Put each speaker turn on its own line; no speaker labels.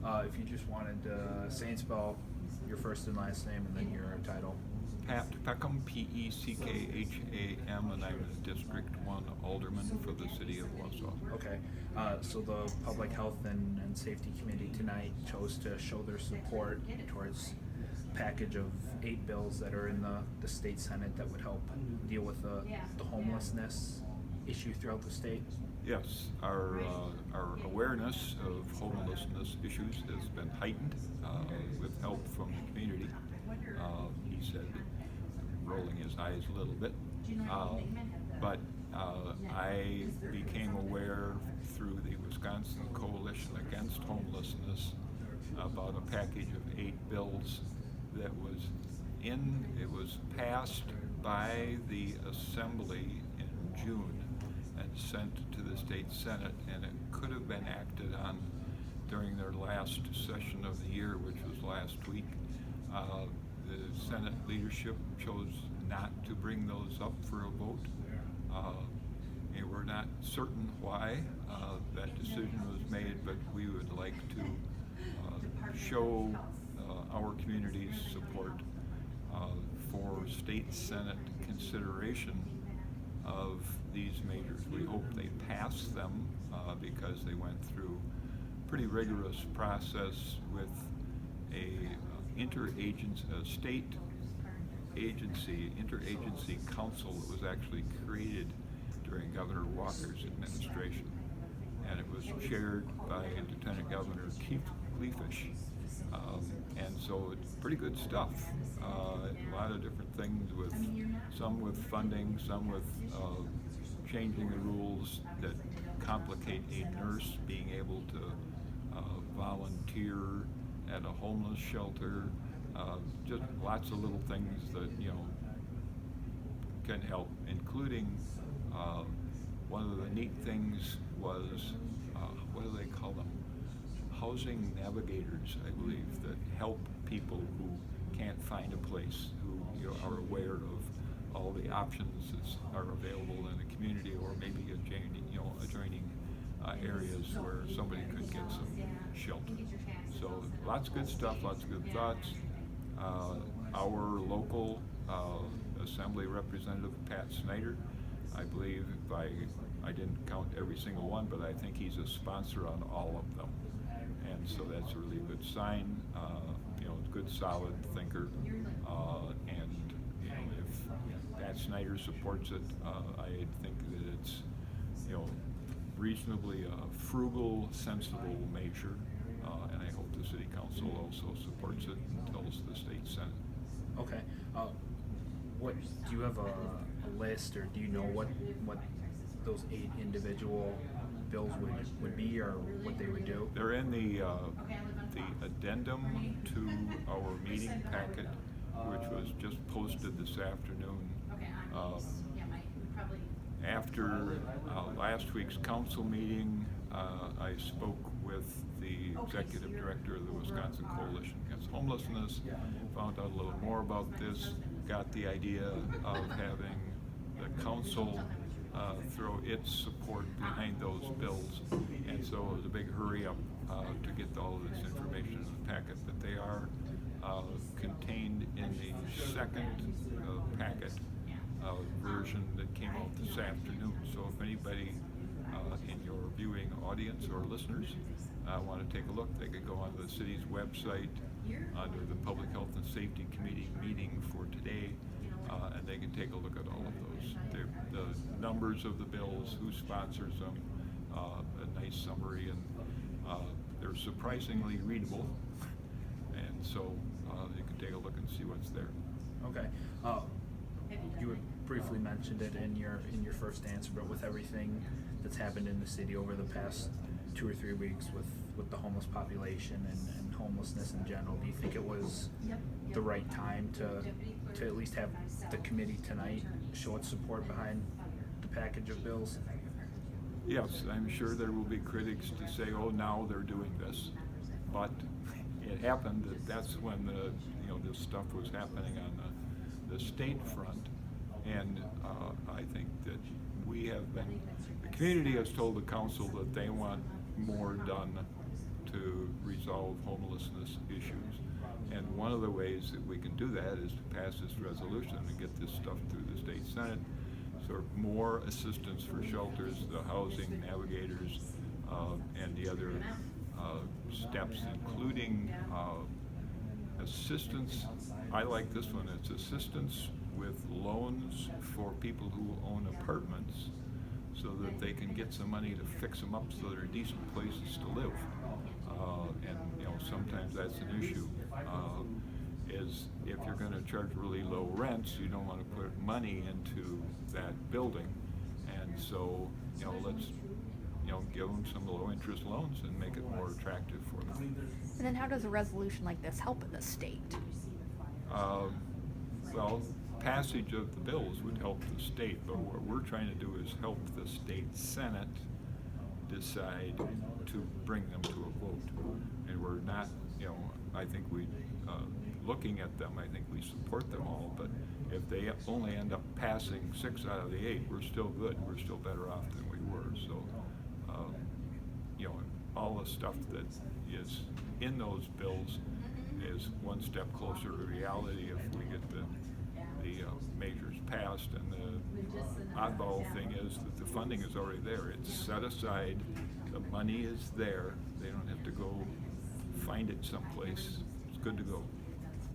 If you just wanted to say and spell your first and last name and then your title.
Pat Peckham, Peckham, and I'm the District 1 Alderman for the City of Wausau.
Okay. So the Public Health and Safety Committee tonight chose to show their support towards a package of 8 bills that are in the state Senate that would help deal with the homelessness issue throughout the state.
Yes, our awareness of homelessness issues has been heightened with help from the community. He said, rolling his eyes a little bit, but I became aware through the Wisconsin Coalition Against Homelessness about a package of 8 bills that it was passed by the Assembly in June and sent to the state Senate, and it could have been acted on during their last session of the year, which was last week. The Senate leadership chose not to bring those up for a vote. And we're not certain why that decision was made, but we would like to show our community's support for state Senate consideration of these measures. We hope they pass them because they went through a pretty rigorous process with a state interagency council that was actually created during Governor Walker's administration, and it was chaired by Lieutenant Governor Kleefisch. And so it's pretty good stuff. A lot of different things, some with funding, some with changing the rules that complicate a nurse being able to volunteer at a homeless shelter. Just lots of little things that can help, including one of the neat things was what do they call them? Housing navigators, I believe, that help people who can't find a place, who are aware of all the options that are available in the community, or maybe adjoining areas where somebody could get some shelter. So lots of good stuff, lots of good thoughts. Our local Assembly Representative Pat Snyder, I believe, I didn't count every single one, but I think he's a sponsor on all of them. And so that's a really good sign. Good solid thinker, and if Pat Snyder supports it, I think that it's reasonably a frugal, sensible measure, and I hope the City Council also supports it and tells the State Senate.
Okay. What do you have a list, or do you know what those 8 individual bills would be, or what they would do?
They're in the addendum to our meeting packet, which was just posted this afternoon. After last week's council meeting, I spoke with the executive director of the Wisconsin Coalition Against Homelessness, found out a little more about this, got the idea of having the council throw its support behind those bills, and so it was a big hurry up to get all this information in the packet. But they are contained in the second packet version that came out this afternoon. So if anybody in your viewing audience or listeners want to take a look, they could go onto the city's website under the Public Health and Safety Committee meeting for today, and they can take a look at all of those. The numbers of the bills, who sponsors them, a nice summary, and they're surprisingly readable, and so you can take a look and see what's there.
Okay. You had briefly mentioned it in your first answer, but with everything that's happened in the city over the past 2 or 3 weeks with the homeless population and homelessness in general, do you think it was the right time to at least have the committee tonight show its support behind the package of bills?
Yes, I'm sure there will be critics to say, oh, now they're doing this, but it happened that's when this stuff was happening on the state front, and I think that the community has told the council that they want more done to resolve homelessness issues. And one of the ways that we can do that is to pass this resolution and get this stuff through the state senate. So more assistance for shelters, the housing navigators, and the other steps, including assistance. I like this one. It's assistance with loans for people who own apartments, so that they can get some money to fix them up so they're decent places to live. And sometimes that's an issue. Is if you're going to charge really low rents, you don't want to put money into that building, and so let's give them some low interest loans and make it more attractive for them.
And then how does a resolution like this help in the state?
Well, passage of the bills would help the state, but what we're trying to do is help the state senate decide to bring them to a vote. And we're not, I think looking at them, I think we support them all, but if they only end up passing 6 out of the 8, we're still good. We're still better off than we were. So, all the stuff that is in those bills is one step closer to reality if we get the measures passed. And the oddball thing is that the funding is already there. It's set aside. The money is there. They don't have to go find it someplace. It's good to go.